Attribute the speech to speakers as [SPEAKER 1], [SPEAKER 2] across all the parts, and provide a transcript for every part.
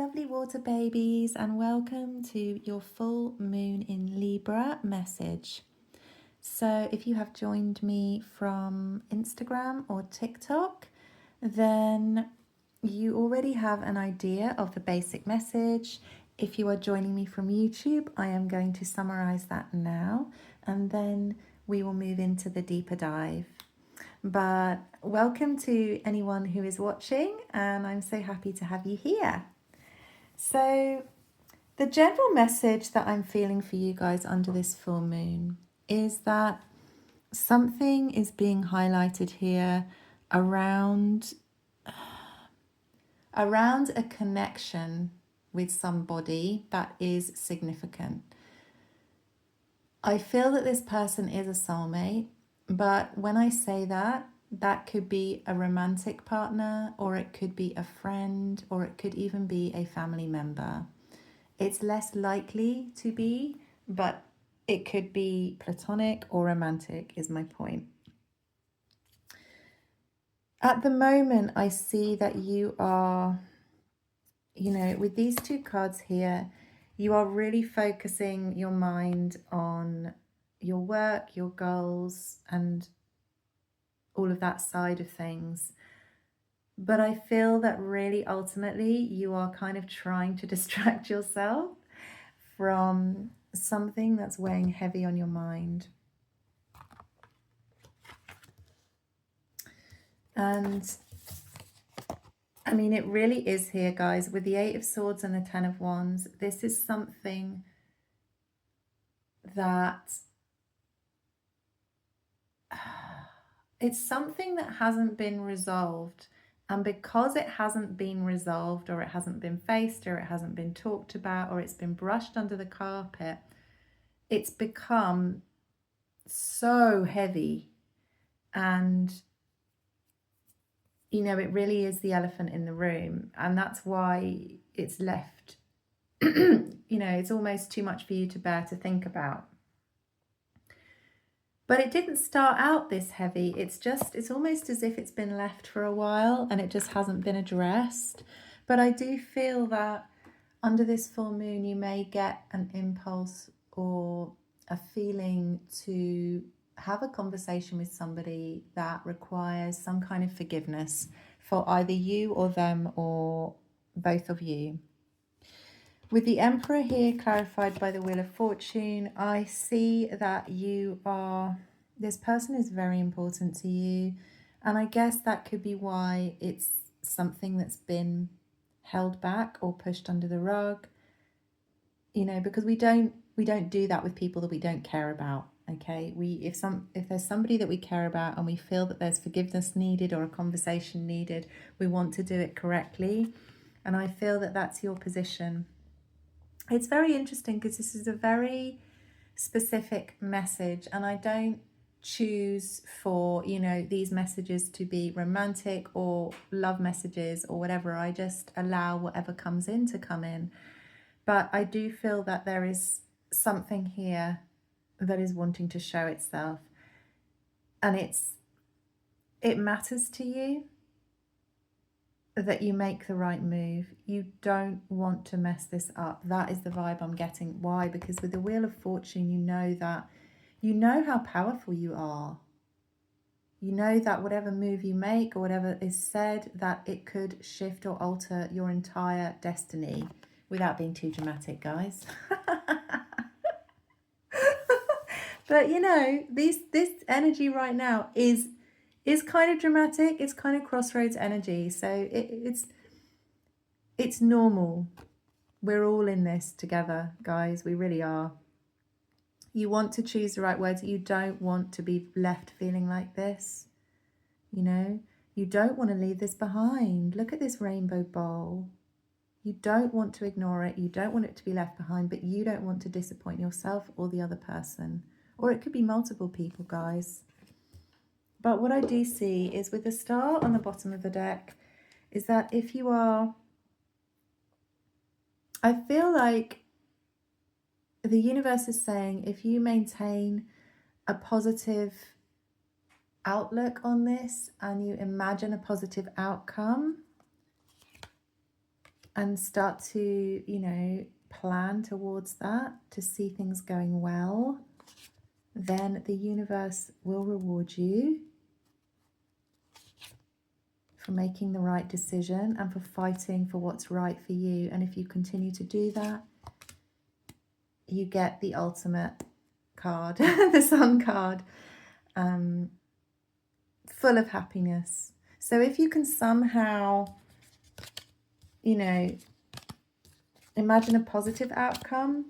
[SPEAKER 1] lovely water babies, and welcome to your full moon in Libra message. So if you have joined me from Instagram or TikTok, then you already have an idea of the basic message. If you are joining me from YouTube, I am going to summarize that now, and then we will move into the deeper dive. But welcome to anyone who is watching, and I'm so happy to have you here. So the general message that I'm feeling for you guys under this full moon is that something is being highlighted here around a connection with somebody that is significant. I feel that this person is a soulmate, but when I say that, that could be a romantic partner, or it could be a friend, or it could even be a family member. It's less likely to be, but it could be platonic or romantic, is my point. At the moment, I see that you are, with these two cards here, you are really focusing your mind on your work, your goals, and all of that side of things. But I feel that really ultimately you are kind of trying to distract yourself from something that's weighing heavy on your mind. And I mean, it really is here, guys, with the Eight of Swords and the Ten of Wands. This is something that it's something that hasn't been resolved. And because it hasn't been resolved, or it hasn't been faced, or it hasn't been talked about, or it's been brushed under the carpet, it's become so heavy. And, it really is the elephant in the room. And that's why it's left, it's almost too much for you to bear to think about. But it didn't start out this heavy. It's almost as if it's been left for a while and it just hasn't been addressed. But I do feel that under this full moon, you may get an impulse or a feeling to have a conversation with somebody that requires some kind of forgiveness for either you or them, or both of you. With the Emperor here clarified by the Wheel of Fortune, I see that this person is very important to you. And I guess that could be why it's something that's been held back or pushed under the rug. Because we don't do that with people that we don't care about. Okay, if there's somebody that we care about and we feel that there's forgiveness needed or a conversation needed, we want to do it correctly. And I feel that that's your position. It's very interesting because this is a very specific message, and I don't choose for, these messages to be romantic or love messages or whatever. I just allow whatever comes in to come in. But I do feel that there is something here that is wanting to show itself, and it matters to you that you make the right move. You don't want to mess this up. That is the vibe I'm getting. Why? Because with the Wheel of Fortune, you know how powerful you are. You know that whatever move you make or whatever is said, that it could shift or alter your entire destiny, without being too dramatic, guys. But this energy right now is kind of dramatic. It's kind of crossroads energy. So it's normal. We're all in this together, guys. We really are. You want to choose the right words. You don't want to be left feeling like this. You don't want to leave this behind. Look at this rainbow bowl. You don't want to ignore it. You don't want it to be left behind, but you don't want to disappoint yourself or the other person. Or it could be multiple people, guys. But what I do see is, with the star on the bottom of the deck, is that if you are, I feel like the universe is saying, if you maintain a positive outlook on this and you imagine a positive outcome, and start to, you know, plan towards that, to see things going well, then the universe will reward you for making the right decision and for fighting for what's right for you. And if you continue to do that, you get the ultimate card, the Sun card, full of happiness. So if you can somehow, you know, imagine a positive outcome,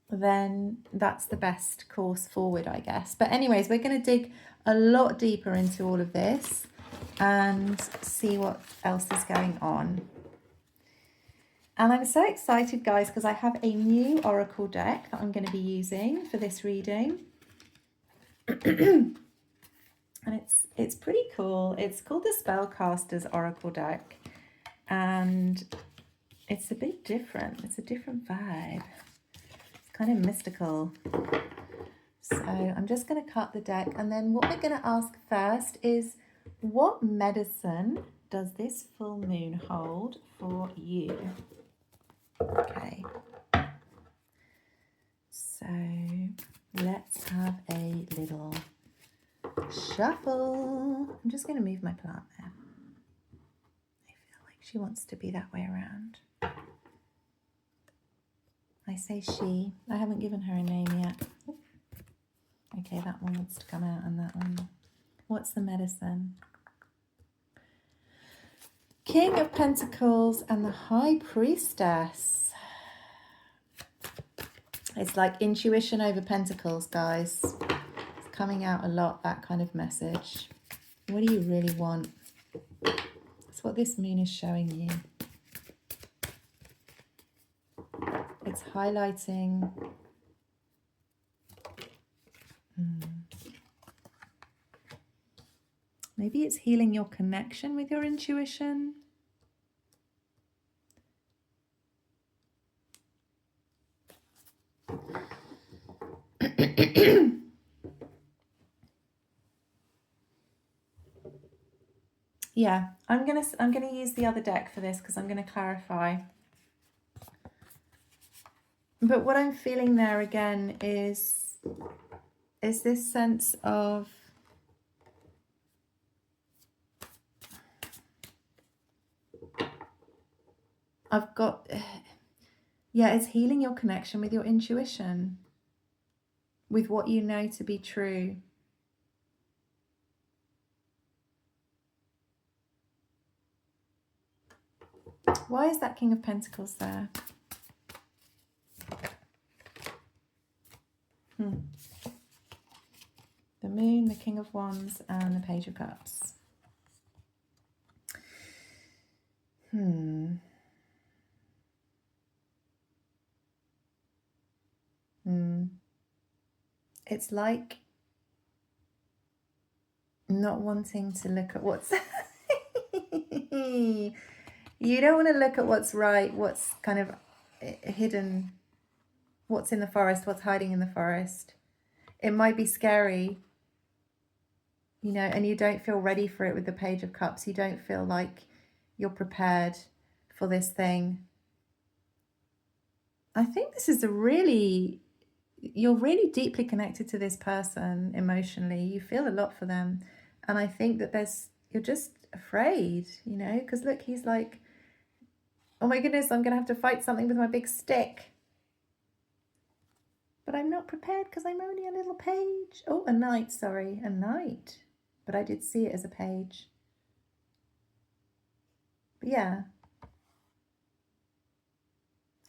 [SPEAKER 1] then that's the best course forward, I guess. But anyways, we're going to dig a lot deeper into all of this and see what else is going on. And I'm so excited, guys, because I have a new oracle deck that I'm going to be using for this reading. And it's pretty cool. It's called the Spellcasters Oracle deck. And it's a bit different. It's a different vibe. It's kind of mystical. So I'm just going to cut the deck. And then what we're going to ask first is, what medicine does this full moon hold for you? Okay. So let's have a little shuffle. I'm just going to move my plant there. I feel like she wants to be that way around. I say she. I haven't given her a name yet. Okay, that one wants to come out and that one. What's the medicine? King of Pentacles and the High Priestess. It's like intuition over pentacles, guys. It's coming out a lot, that kind of message. What do you really want? That's what this moon is showing you. It's highlighting. Maybe it's healing your connection with your intuition. Yeah, I'm gonna use the other deck for this because I'm gonna clarify. But what I'm feeling there again is this sense of it's healing your connection with your intuition, with what you know to be true. Why is that King of Pentacles there? The Moon, the King of Wands, and the Page of Cups. It's like not wanting to look at what's... You don't want to look at what's right, what's kind of hidden, what's in the forest, what's hiding in the forest. It might be scary, you know, and you don't feel ready for it with the Page of Cups. You don't feel like you're prepared for this thing. I think this is you're really deeply connected to this person emotionally. You feel a lot for them. And I think that you're just afraid, you know, because look, he's like, oh my goodness, I'm going to have to fight something with my big stick. But I'm not prepared because I'm only a little page. Oh, a knight, sorry, a knight. But I did see it as a page. But yeah.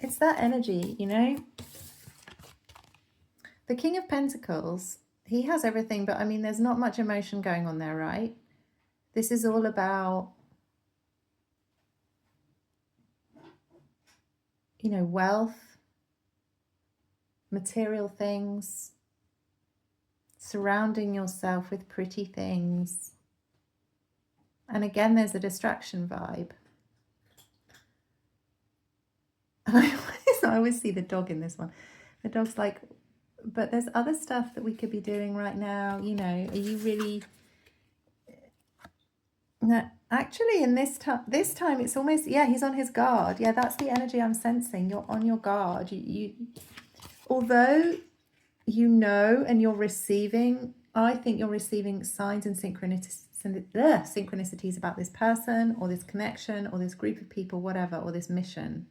[SPEAKER 1] It's that energy, you know. The King of Pentacles, he has everything, but I mean, there's not much emotion going on there, right? This is all about, you know, wealth, material things, surrounding yourself with pretty things. And again, there's a distraction vibe. And I always see the dog in this one. The dog's like, but there's other stuff that we could be doing right now. You know, are you really... No, Actually, in this time, it's almost, yeah, he's on his guard. Yeah, that's the energy I'm sensing. You're on your guard. Although you know and you're receiving, I think you're receiving signs and synchronicities about this person or this connection or this group of people, whatever, or this mission.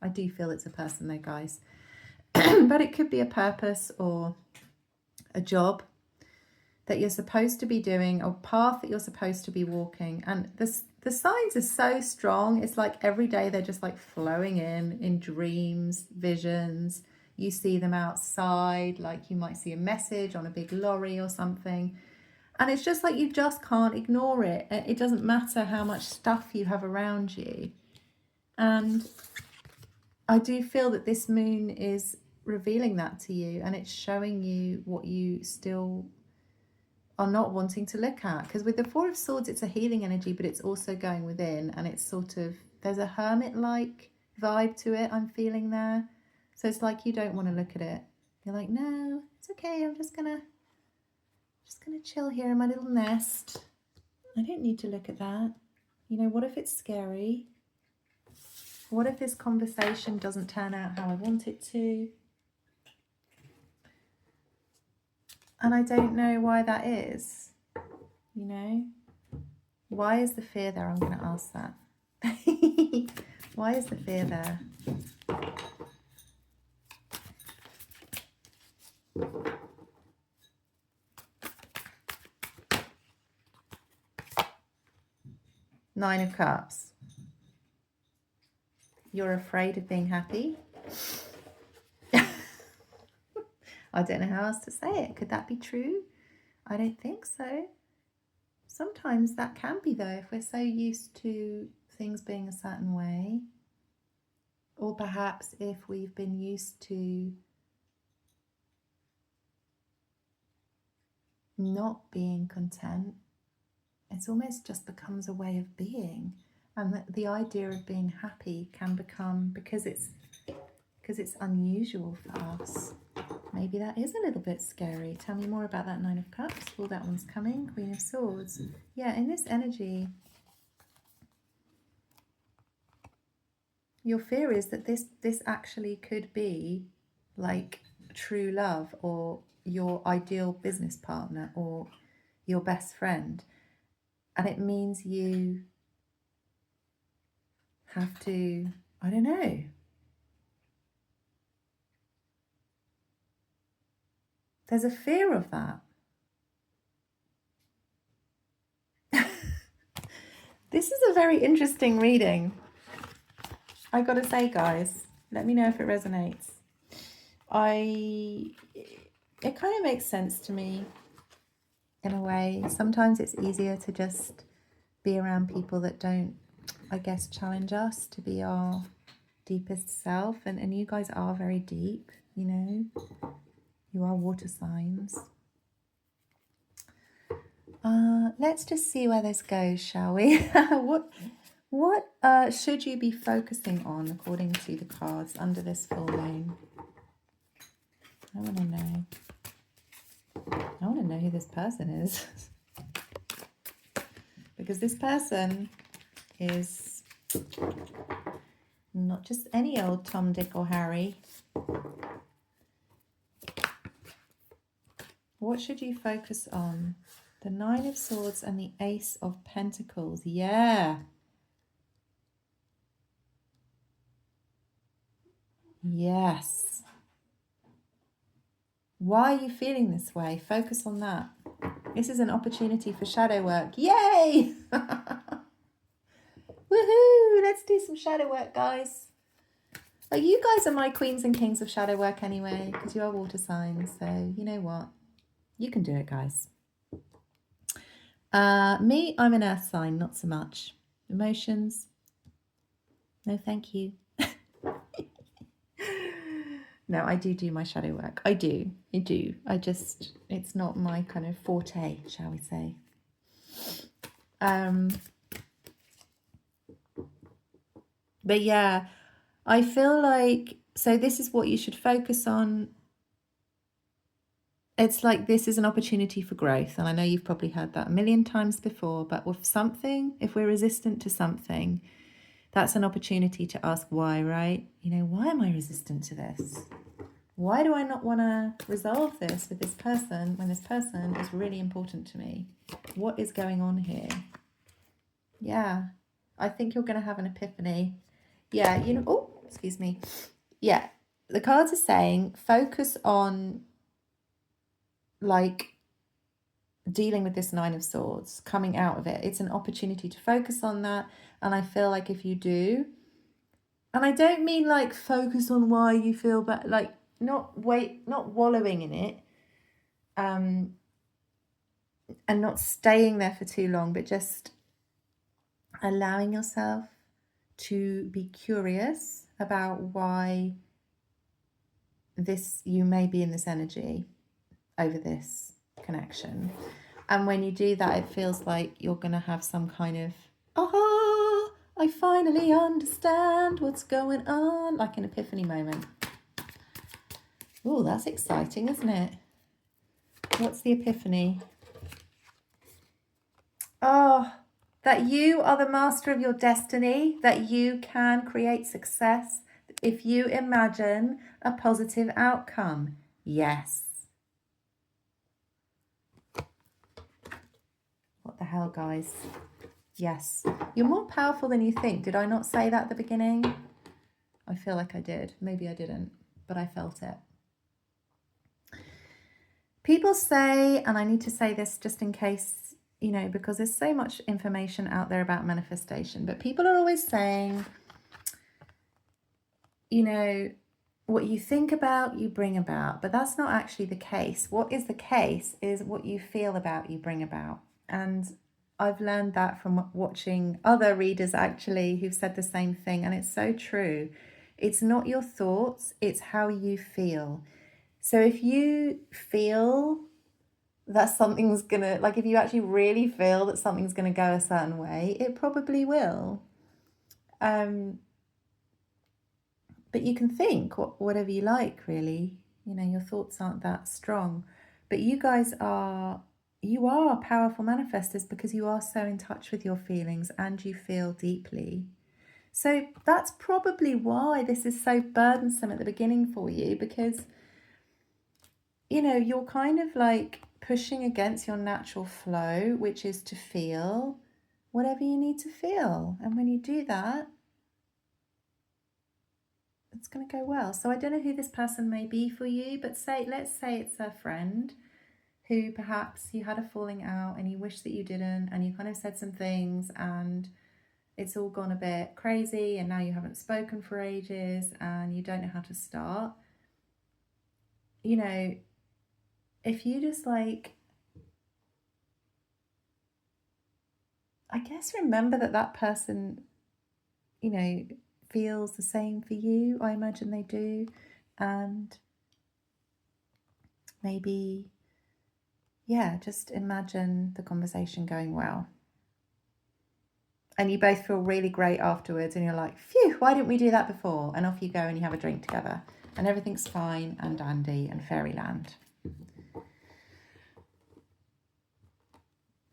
[SPEAKER 1] I do feel it's a person though, guys. But it could be a purpose or a job that you're supposed to be doing, or path that you're supposed to be walking. And the signs are so strong. It's like every day they're just like flowing in dreams, visions. You see them outside, like you might see a message on a big lorry or something. And it's just like you just can't ignore it. It doesn't matter how much stuff you have around you. And I do feel that this moon is revealing that to you, and it's showing you what you still are not wanting to look at. Because with the Four of Swords, it's a healing energy, but it's also going within, and it's sort of, there's a hermit-like vibe to it I'm feeling there. So it's like you don't want to look at it. You're like, no, it's okay. I'm just gonna chill here in my little nest. I don't need to look at that. You know, what if it's scary? What if this conversation doesn't turn out how I want it to? And I don't know why that is, you know? Why is the fear there? I'm going to ask that. Why is the fear there? Nine of Cups. You're afraid of being happy? I don't know how else to say it. Could that be true? I don't think so. Sometimes that can be, though, if we're so used to things being a certain way. Or perhaps if we've been used to not being content, it's almost just becomes a way of being. And the idea of being happy can become, because it's unusual for us, maybe that is a little bit scary. Tell me more about that Nine of Cups. Oh, that one's coming. Queen of Swords. Yeah, in this energy, your fear is that this actually could be like true love, or your ideal business partner, or your best friend. And it means you have to, I don't know, there's a fear of that. This is a very interesting reading. I gotta say, guys, let me know if it resonates. It kind of makes sense to me in a way. Sometimes it's easier to just be around people that don't, I guess, challenge us to be our deepest self. And you guys are very deep, you know. You are water signs. Let's just see where this goes, shall we? What should you be focusing on according to the cards under this full moon? I want to know. I want to know who this person is. Because this person is not just any old Tom, Dick or Harry. What should you focus on? The Nine of Swords and the Ace of Pentacles. Yeah. Yes. Why are you feeling this way? Focus on that. This is an opportunity for shadow work. Yay! Woohoo! Let's do some shadow work, guys. Well, you guys are my queens and kings of shadow work anyway, because you are water signs. So you know what? You can do it, guys. Me, I'm an earth sign, not so much. Emotions, no thank you. No, I do my shadow work. I do. It's not my kind of forte, shall we say. But yeah, I feel like, so this is what you should focus on. it's like this is an opportunity for growth. And I know you've probably heard that a million times before, but with something, if we're resistant to something, that's an opportunity to ask why, right? You know, why am I resistant to this? Why do I not want to resolve this with this person when this person is really important to me? What is going on here? Yeah, I think you're going to have an epiphany. Yeah, you know, oh, excuse me. Yeah, the cards are saying focus on like dealing with this Nine of Swords, coming out of it. It's an opportunity to focus on that. And I feel like if you do, and I don't mean like focus on why you feel bad, like not wallowing in it, and not staying there for too long, but just allowing yourself to be curious about why you may be in this energy over this connection. And when you do that, it feels like you're going to have some kind of, aha, I finally understand what's going on, like an epiphany moment. Oh, that's exciting, isn't it? What's the epiphany? Oh, that you are the master of your destiny, that you can create success if you imagine a positive outcome. Yes. What the hell, guys? Yes. You're more powerful than you think. Did I not say that at the beginning? I feel like I did. Maybe I didn't, but I felt it. People say, and I need to say this just in case, you know, because there's so much information out there about manifestation, but people are always saying, you know, what you think about, you bring about, but that's not actually the case. What is the case is what you feel about, you bring about. And I've learned that from watching other readers actually who've said the same thing, and it's so true. It's not your thoughts, it's how you feel. So if you feel that something's gonna, like if you actually really feel that something's gonna go a certain way, it probably will. But you can think whatever you like, really. You know, your thoughts aren't that strong. But you guys are powerful manifestors because you are so in touch with your feelings and you feel deeply. So that's probably why this is so burdensome at the beginning for you, because, you know, you're kind of like pushing against your natural flow, which is to feel whatever you need to feel. And when you do that, it's going to go well. So I don't know who this person may be for you, but let's say it's a friend who perhaps you had a falling out and you wish that you didn't, and you kind of said some things and it's all gone a bit crazy, and now you haven't spoken for ages and you don't know how to start. You know, if you just like, I guess remember that person, you know, feels the same for you. I imagine they do. And maybe, yeah, just imagine the conversation going well. And you both feel really great afterwards and you're like, phew, why didn't we do that before? And off you go and you have a drink together and everything's fine and dandy and fairyland.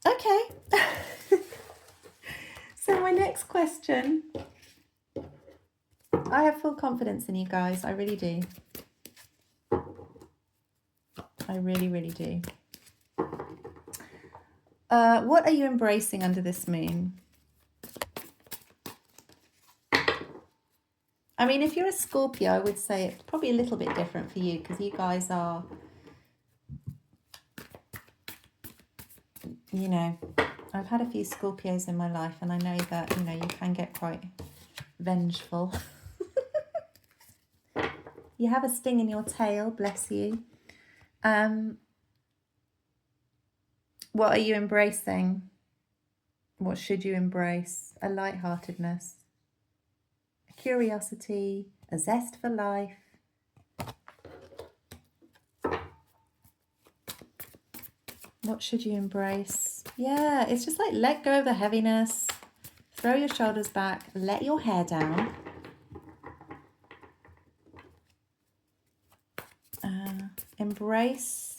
[SPEAKER 1] Okay. So my next question. I have full confidence in you guys. I really do. I really, really do. What are you embracing under this moon? I mean, if you're a Scorpio, I would say it's probably a little bit different for you because you guys are, you know, I've had a few Scorpios in my life and I know that, you know, you can get quite vengeful. You have a sting in your tail, bless you. What are you embracing? What should you embrace? A lightheartedness, a curiosity, a zest for life. What should you embrace? Yeah, it's just like let go of the heaviness, throw your shoulders back, let your hair down. Embrace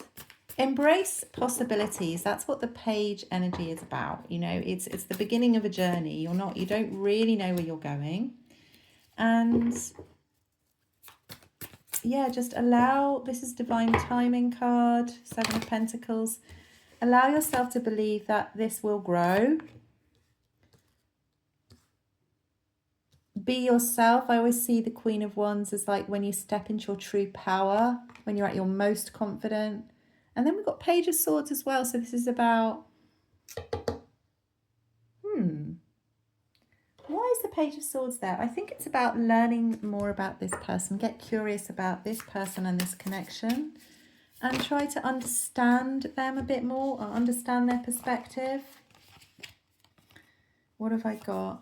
[SPEAKER 1] Embrace possibilities. That's what the page energy is about. You know, it's the beginning of a journey. You don't really know where you're going. And yeah, just allow, this is divine timing card, 7 of Pentacles. Allow yourself to believe that this will grow. Be yourself. I always see the Queen of Wands as like when you step into your true power, when you're at your most confident. And then we've got Page of Swords as well. So this is about, why is the Page of Swords there? I think it's about learning more about this person. Get curious about this person and this connection. And try to understand them a bit more, or understand their perspective. What have I got?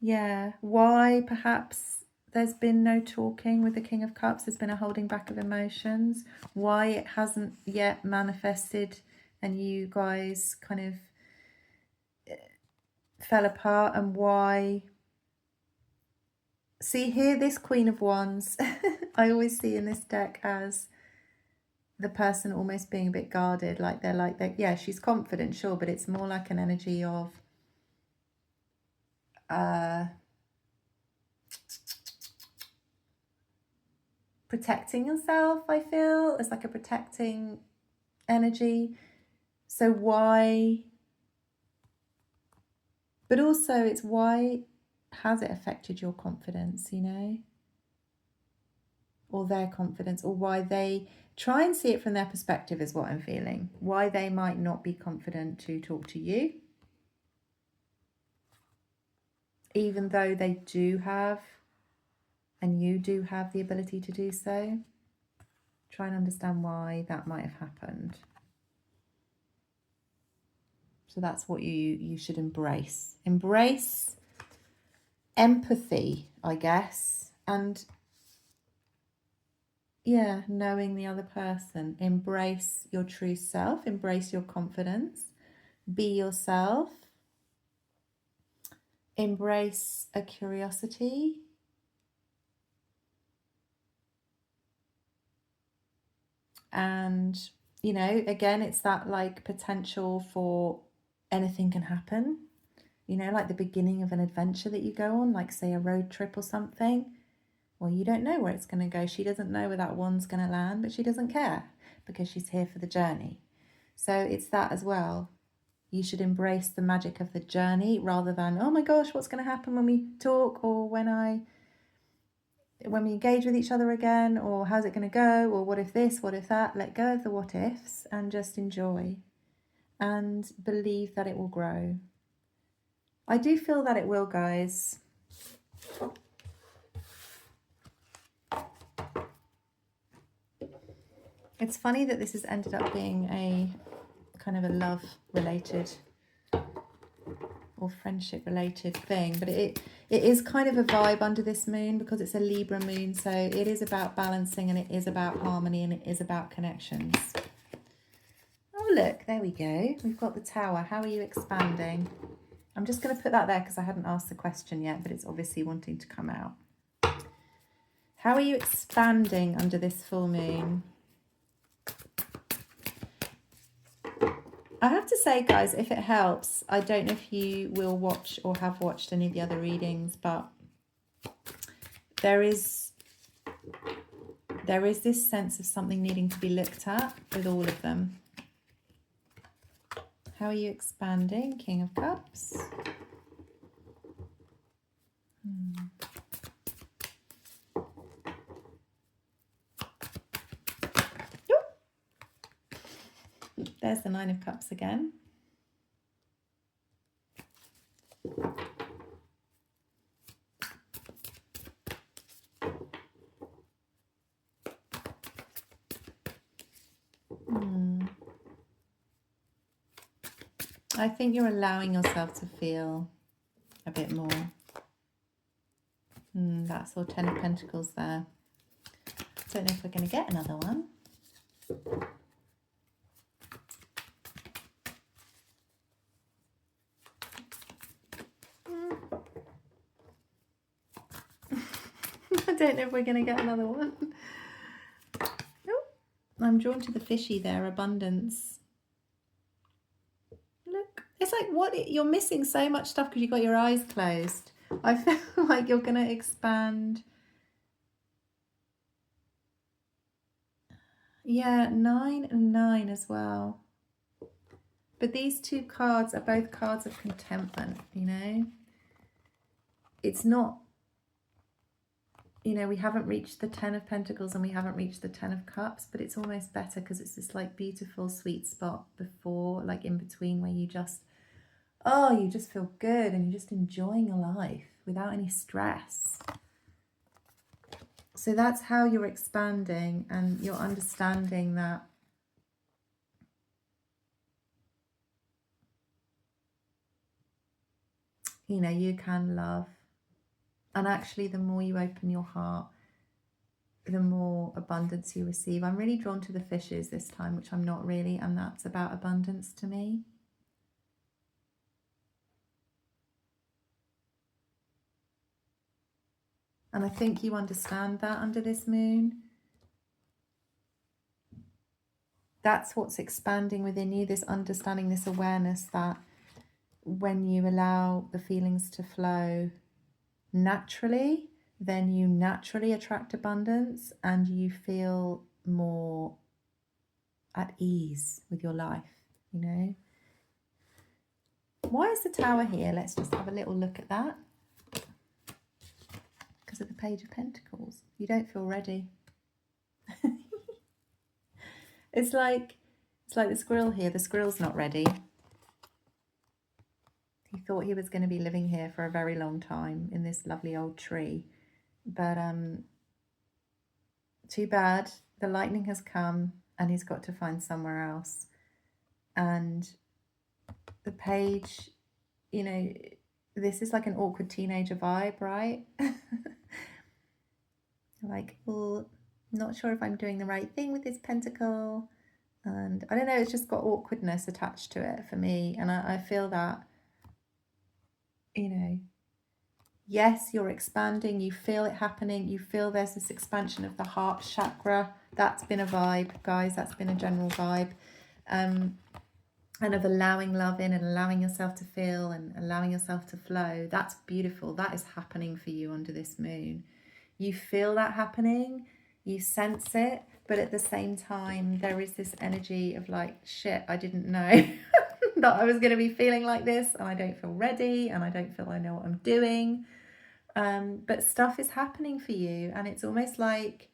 [SPEAKER 1] Yeah, why perhaps there's been no talking with the King of Cups. There's been a holding back of emotions. Why it hasn't yet manifested and you guys kind of fell apart, and why. See here, this Queen of Wands, I always see in this deck as the person almost being a bit guarded, like they're like that. Yeah, she's confident, sure, but it's more like an energy of protecting yourself. I feel it's like a protecting energy. So why, but also it's why has it affected your confidence, you know, or their confidence, or why they try and see it from their perspective is what I'm feeling. Why they might not be confident to talk to you, even though they do have, and you do have the ability to do so. Try and understand why that might have happened. So that's what you should embrace. Embrace empathy, I guess, and yeah, knowing the other person. Embrace your true self, embrace your confidence, be yourself, embrace a curiosity, and you know, again, it's that like potential for anything can happen, you know, like the beginning of an adventure that you go on, like say a road trip or something. Well, you don't know where it's going to go. She doesn't know where that wand's going to land, but she doesn't care because she's here for the journey. So it's that as well. You should embrace the magic of the journey rather than, oh my gosh, what's going to happen when we talk, or when we engage with each other again, or how's it going to go, or what if this, what if that. Let go of the what ifs and just enjoy and believe that it will grow. I do feel that it will, guys. It's funny that this has ended up being a kind of a love related or friendship related thing, but it is kind of a vibe under this moon because it's a Libra moon, so it is about balancing, and it is about harmony, and it is about connections. Oh look, there we go, we've got the Tower. How are you expanding? I'm just going to put that there because I hadn't asked the question yet, but it's obviously wanting to come out. How are you expanding under this full moon? I have to say, guys, if it helps, I don't know if you will watch or have watched any of the other readings, but there is this sense of something needing to be looked at with all of them. How are you expanding? King of Cups. There's the Nine of Cups again. I think you're allowing yourself to feel a bit more. That's all 10 of Pentacles there. Don't know if we're going to get another one. I don't know if we're going to get another one. Nope. I'm drawn to the fishy there, abundance. Look, it's like, what, you're missing so much stuff because you've got your eyes closed. I feel like you're going to expand. Yeah, 9 and 9 as well. But these two cards are both cards of contentment, you know. It's not, you know, we haven't reached the 10 of Pentacles and we haven't reached the 10 of Cups, but it's almost better because it's this like beautiful sweet spot before, like in between, where you just, oh, you just feel good and you're just enjoying a life without any stress. So that's how you're expanding, and you're understanding that, you know, you can love. And actually, the more you open your heart, the more abundance you receive. I'm really drawn to the fishes this time, which I'm not really, and that's about abundance to me. And I think you understand that under this moon. That's what's expanding within you, this understanding, this awareness that when you allow the feelings to flow naturally, then you naturally attract abundance and you feel more at ease with your life, you know. Why is the Tower here? Let's just have a little look at that. Because of the Page of Pentacles. You don't feel ready. It's like the squirrel here. The squirrel's not ready. He thought he was going to be living here for a very long time in this lovely old tree. But too bad. The lightning has come and he's got to find somewhere else. And the page, you know, this is like an awkward teenager vibe, right? Like, oh, not sure if I'm doing the right thing with this pentacle. And I don't know, it's just got awkwardness attached to it for me. And I feel that, you know, yes, you're expanding, you feel it happening, you feel there's this expansion of the heart chakra. That's been a vibe, guys, that's been a general vibe. And of allowing love in and allowing yourself to feel and allowing yourself to flow. That's beautiful. That is happening for you under this moon. You feel that happening, you sense it, but at the same time, there is this energy of like, shit, I didn't know that I was going to be feeling like this, and I don't feel ready, and I don't feel I know what I'm doing. But stuff is happening for you, and it's almost like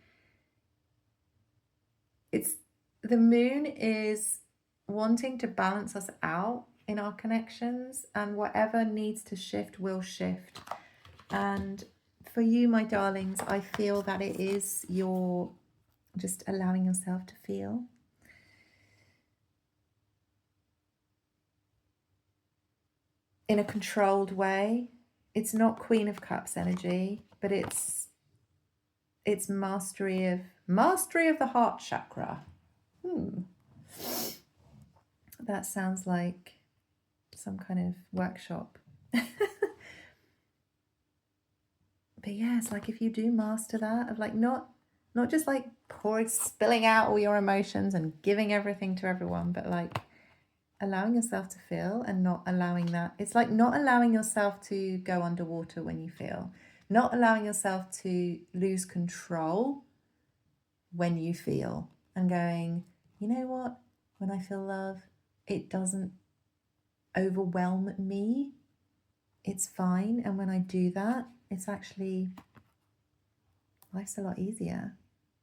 [SPEAKER 1] the moon is wanting to balance us out in our connections, and whatever needs to shift will shift. And for you, my darlings, I feel that it is your just allowing yourself to feel. In a controlled way. It's not Queen of Cups energy, but it's mastery of the heart chakra. That sounds like some kind of workshop. But yeah, it's like if you do master that, of like not just like spilling out all your emotions and giving everything to everyone, but like allowing yourself to feel and not allowing that. It's like not allowing yourself to go underwater when you feel, not allowing yourself to lose control when you feel, and going, you know what, when I feel love, it doesn't overwhelm me. It's fine. And when I do that, it's actually, life's a lot easier.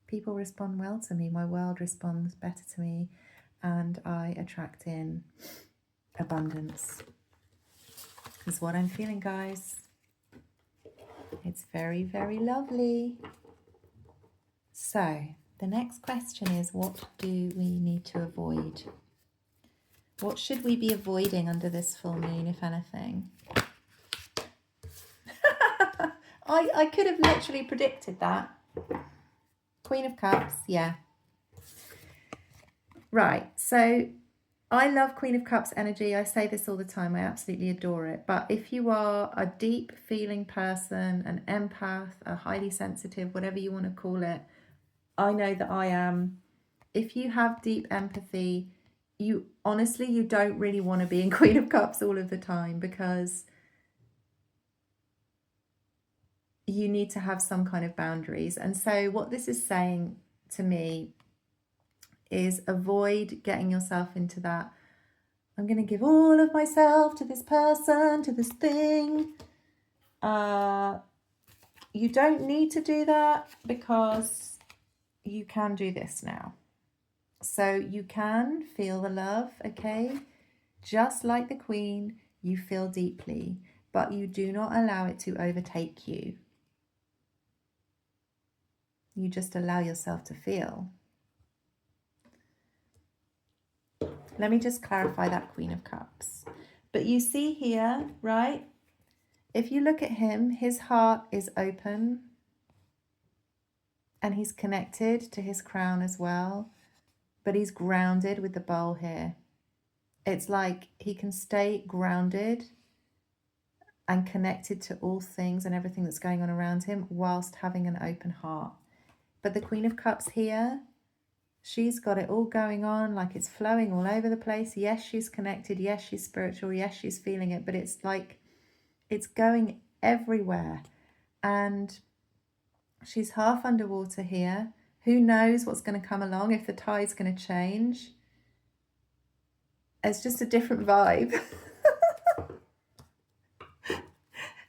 [SPEAKER 1] People respond well to me. My world responds better to me. And I attract in abundance. Because what I'm feeling, guys, it's very, very lovely. So the next question is, what do we need to avoid? What should we be avoiding under this full moon, if anything? I could have literally predicted that. Queen of Cups, yeah. Right, so I love Queen of Cups energy. I say this all the time. I absolutely adore it. But if you are a deep feeling person, an empath, a highly sensitive, whatever you want to call it, I know that I am. if you have deep empathy, you honestly, you don't really want to be in Queen of Cups all of the time, because you need to have some kind of boundaries. And so what this is saying to me is avoid getting yourself into that, I'm going to give all of myself to this person, to this thing. You don't need to do that, because you can do this now. So you can feel the love, okay? Just like the Queen, you feel deeply, but you do not allow it to overtake you. You just allow yourself to feel. Let me just clarify that Queen of Cups. But you see here, right? If you look at him, his heart is open and he's connected to his crown as well, but he's grounded with the bowl here. It's like he can stay grounded and connected to all things and everything that's going on around him whilst having an open heart. But the Queen of Cups here, she's got it all going on, like it's flowing all over the place. Yes, she's connected. Yes, she's spiritual. Yes, she's feeling it, but it's like it's going everywhere. And she's half underwater here. Who knows what's going to come along, if the tide's going to change. It's just a different vibe.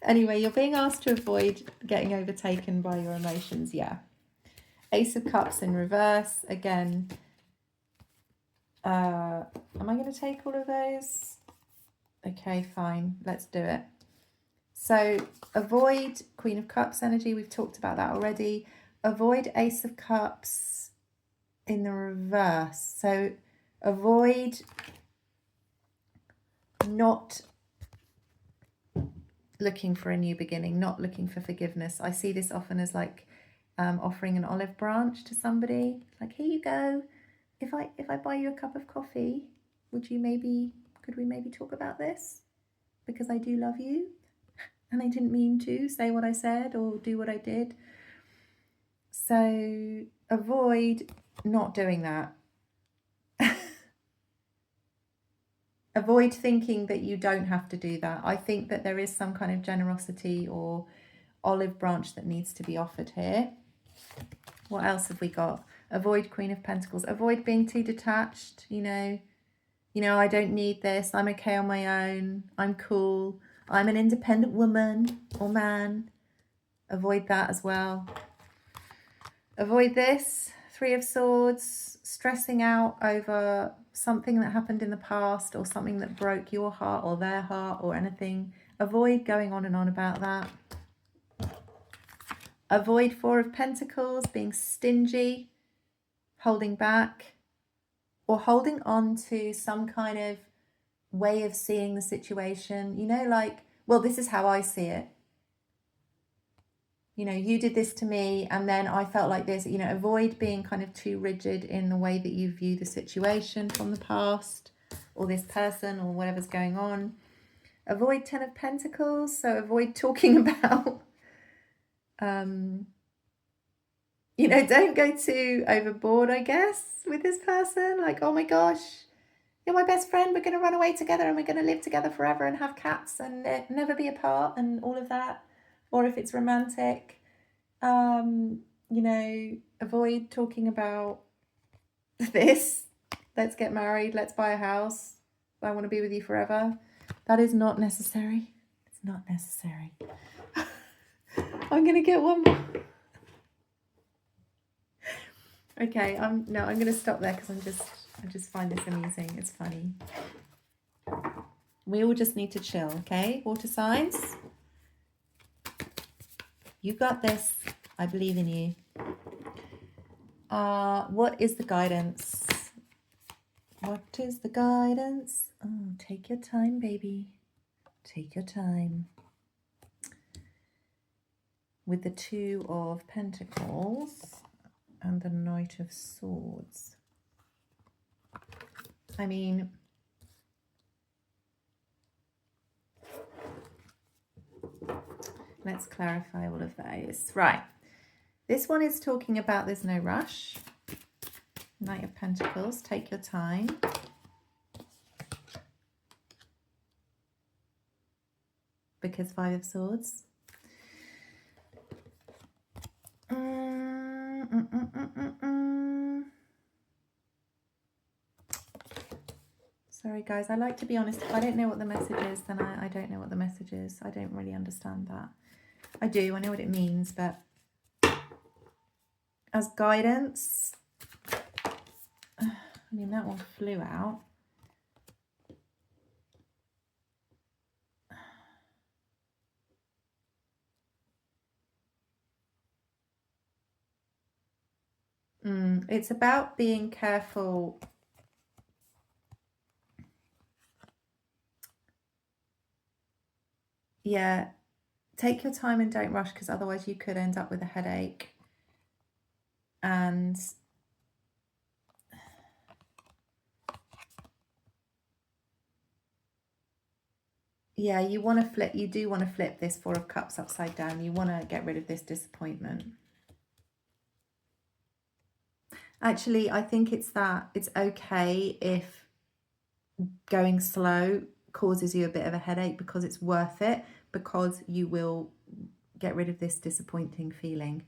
[SPEAKER 1] Anyway, you're being asked to avoid getting overtaken by your emotions, yeah. Ace of Cups in reverse, again. Am I going to take all of those? Okay, fine, let's do it. So avoid Queen of Cups energy, we've talked about that already. Avoid Ace of Cups in the reverse. So avoid not looking for a new beginning, not looking for forgiveness. I see this often as like offering an olive branch to somebody, like, here you go. If I buy you a cup of coffee, could we maybe talk about this? Because I do love you and I didn't mean to say what I said or do what I did. So avoid not doing that. Avoid thinking that you don't have to do that. I think that there is some kind of generosity or olive branch that needs to be offered here. What else have we got? Avoid Queen of Pentacles. Avoid being too detached, you know, I don't need this. I'm okay on my own. I'm cool. I'm an independent woman or man. Avoid that as well. Avoid this. Three of Swords, stressing out over something that happened in the past or something that broke your heart or their heart or anything. Avoid going on and on about that. Avoid Four of Pentacles, being stingy, holding back, or holding on to some kind of way of seeing the situation. You know, like, well, this is how I see it. You know, you did this to me and then I felt like this. You know, avoid being kind of too rigid in the way that you view the situation from the past or this person or whatever's going on. Avoid Ten of Pentacles. So avoid talking about, you know, don't go too overboard, I guess, with this person. Like, oh my gosh, you're my best friend. We're going to run away together and we're going to live together forever and have cats and never be apart and all of that. Or if it's romantic, you know, avoid talking about this. Let's get married. Let's buy a house. I want to be with you forever. That is not necessary. It's not necessary. I'm going to get one more. Okay, I'm going to stop there because I just find this amusing. It's funny. We all just need to chill, okay? Water signs. You got this. I believe in you. What is the guidance? What is the guidance? Oh, take your time, baby. Take your time. With the Two of Pentacles and the Knight of Swords. I mean, let's clarify all of those. Right. This one is talking about there's no rush. Knight of Pentacles, take your time. Because Five of Swords. Sorry guys, I like to be honest. If I don't know what the message is, then I don't know what the message is. I don't really understand that. I do, I know what it means, but as guidance, I mean, that one flew out. It's about being careful. Yeah, take your time and don't rush, because otherwise you could end up with a headache. And yeah, you want to flip, you do want to flip this Four of Cups upside down. You want to get rid of this disappointment. Actually, I think it's that it's okay if going slow causes you a bit of a headache, because it's worth it, because you will get rid of this disappointing feeling.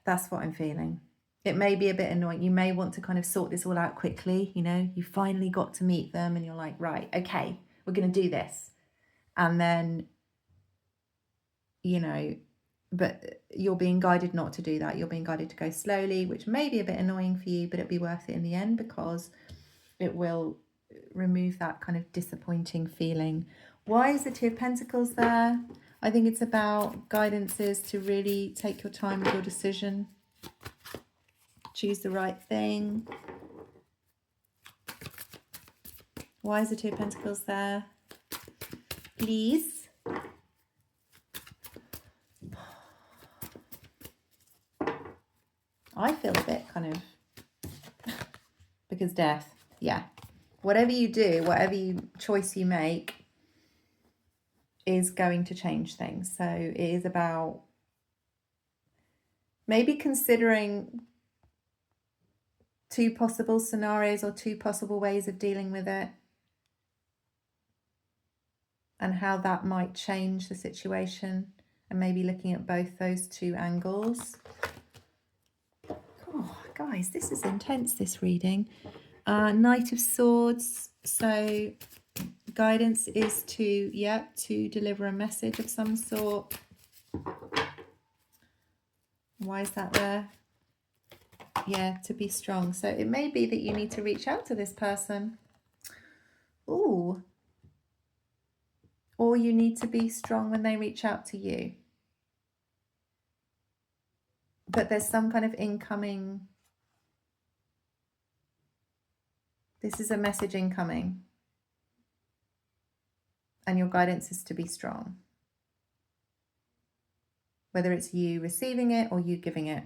[SPEAKER 1] That's what I'm feeling. It may be a bit annoying. You may want to kind of sort this all out quickly. You know, you finally got to meet them and you're like, right, okay, we're going to do this. And then, you know, but you're being guided not to do that. You're being guided to go slowly, which may be a bit annoying for you, but it'll be worth it in the end, because it will remove that kind of disappointing feeling. Why is the Two of Pentacles there? I think it's about guidances to really take your time with your decision. Choose the right thing. Why is the Two of Pentacles there? Please. I feel a bit kind of, because death, yeah. Whatever you do, whatever choice you make is going to change things. So it is about maybe considering two possible scenarios or two possible ways of dealing with it, and how that might change the situation, and maybe looking at both those two angles. Oh, guys, this is intense, this reading. Knight of Swords. So guidance is to deliver a message of some sort. Why is that there? Yeah, to be strong. So it may be that you need to reach out to this person. Ooh. Or you need to be strong when they reach out to you. But there's some kind of incoming. This is a message incoming. And your guidance is to be strong. Whether it's you receiving it or you giving it.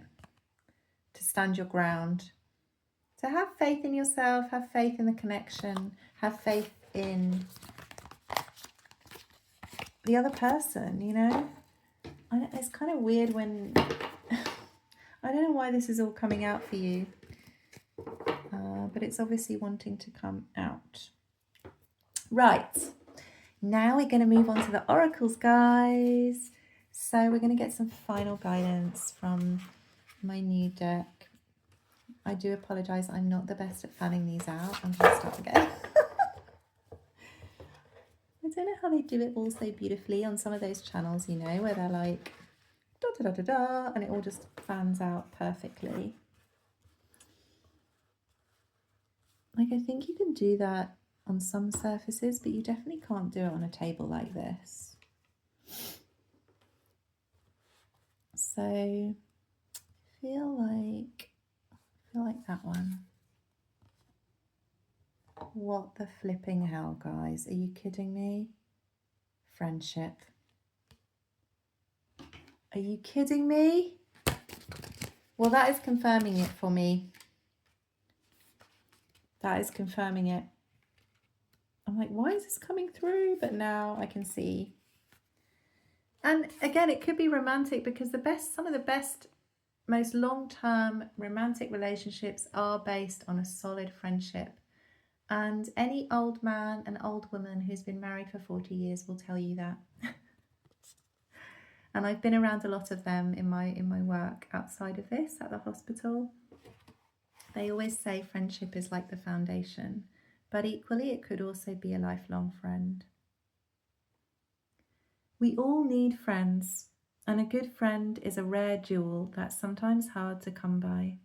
[SPEAKER 1] To stand your ground. To have faith in yourself, have faith in the connection, have faith in the other person, you know. It's kind of weird when I don't know why this is all coming out for you, but it's obviously wanting to come out. Right, now we're going to move on to the oracles, guys. So we're going to get some final guidance from my new deck. I do apologise, I'm not the best at fanning these out. I'm going to start again. I don't know how they do it all so beautifully on some of those channels, you know, where they're like da da da da da, and it all just fans out perfectly. Like, I think you can do that on some surfaces, but you definitely can't do it on a table like this. So I feel like that one. What the flipping hell, guys? Are you kidding me? Friendship. Are you kidding me? Well, that is confirming it for me. That is confirming it. I'm like, why is this coming through? But now I can see. And again, it could be romantic, because some of the best most long-term romantic relationships are based on a solid friendship. And any old man and old woman who's been married for 40 years will tell you that. And I've been around a lot of them in my work outside of this at the hospital. They always say friendship is like the foundation, but equally it could also be a lifelong friend. We all need friends, and a good friend is a rare jewel that's sometimes hard to come by.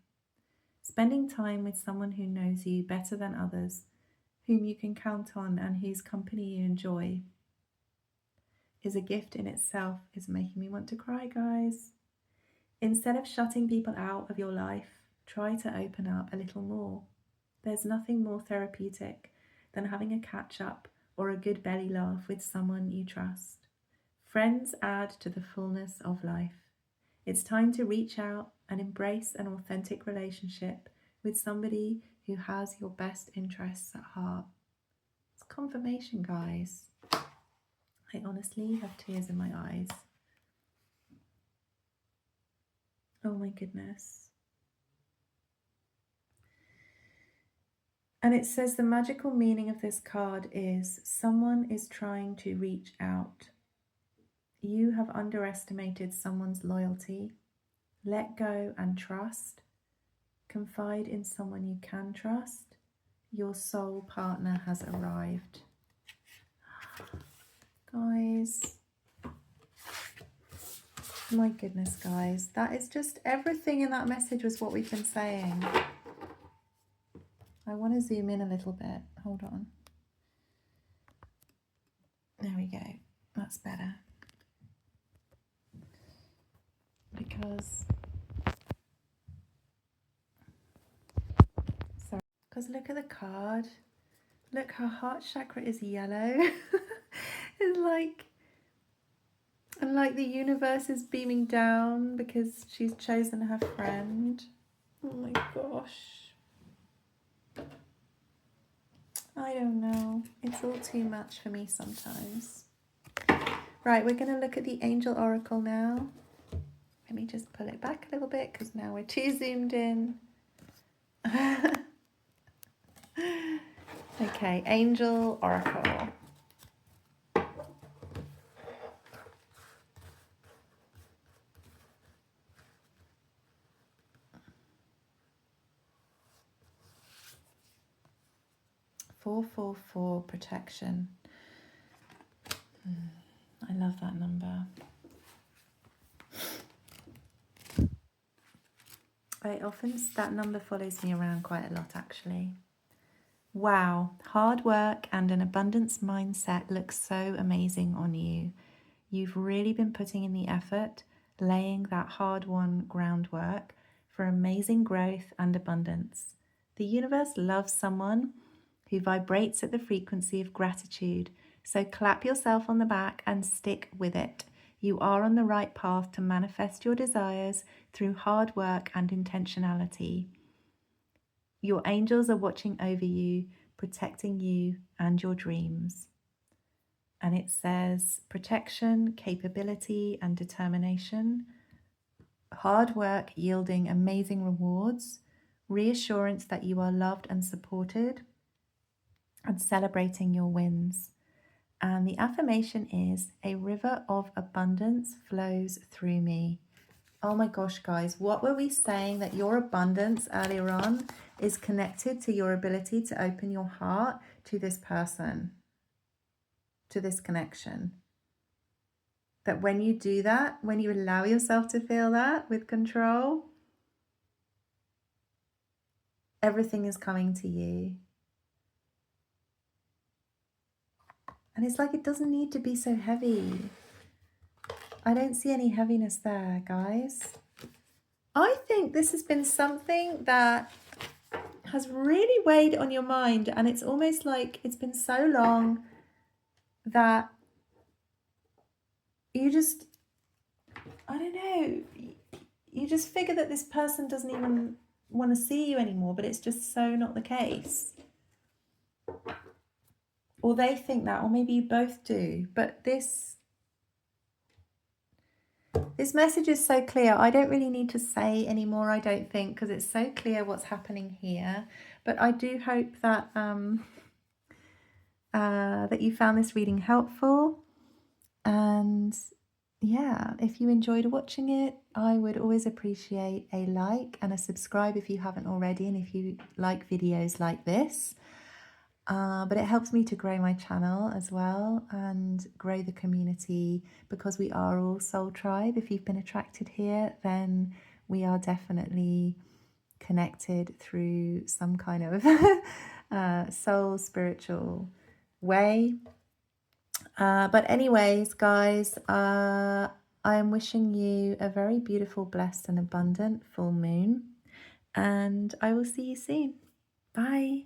[SPEAKER 1] Spending time with someone who knows you better than others, whom you can count on and whose company you enjoy, is a gift in itself. It's making me want to cry, guys. Instead of shutting people out of your life, try to open up a little more. There's nothing more therapeutic than having a catch-up or a good belly laugh with someone you trust. Friends add to the fullness of life. It's time to reach out and embrace an authentic relationship with somebody who has your best interests at heart. It's confirmation, guys. I honestly have tears in my eyes. Oh my goodness. And it says the magical meaning of this card is someone is trying to reach out. You have underestimated someone's loyalty. Let go and trust. Confide in someone you can trust. Your soul partner has arrived. Guys, my goodness, guys, that is just everything in that message was what we've been saying. I want to zoom in a little bit. Hold on. There we go. That's better. Because look at the card. Look, her heart chakra is yellow. It's like, and like the universe is beaming down because she's chosen her friend. Oh my gosh. I don't know. It's all too much for me sometimes. Right, we're going to look at the Angel Oracle now. Let me just pull it back a little bit because now we're too zoomed in. Okay, Angel Oracle. "444 protection." I love that number. That number follows me around quite a lot, actually. Wow, hard work and an abundance mindset looks so amazing on you. You've really been putting in the effort, laying that hard-won groundwork for amazing growth and abundance. The universe loves someone who vibrates at the frequency of gratitude, so clap yourself on the back and stick with it. You are on the right path to manifest your desires through hard work and intentionality. Your angels are watching over you, protecting you and your dreams. And it says protection, capability, and determination, hard work yielding amazing rewards, reassurance that you are loved and supported, and celebrating your wins. And the affirmation is, a river of abundance flows through me. Oh my gosh, guys, what were we saying? That your abundance earlier on is connected to your ability to open your heart to this person, to this connection. That when you do that, when you allow yourself to feel that with control, everything is coming to you. And it's like it doesn't need to be so heavy. I don't see any heaviness there, guys. I think this has been something that has really weighed on your mind, and it's almost like it's been so long that you just, I don't know, you just figure that this person doesn't even want to see you anymore, but it's just so not the case. Or they think that, or maybe you both do, but this, This message is so clear. I don't really need to say anymore, I don't think, because it's so clear what's happening here. But I do hope that that you found this reading helpful. And yeah, if you enjoyed watching it, I would always appreciate a like and a subscribe if you haven't already, and if you like videos like this. But it helps me to grow my channel as well and grow the community, because we are all soul tribe. If you've been attracted here, then we are definitely connected through some kind of soul spiritual way. But anyways, guys, I am wishing you a very beautiful, blessed and abundant full moon, and I will see you soon. Bye.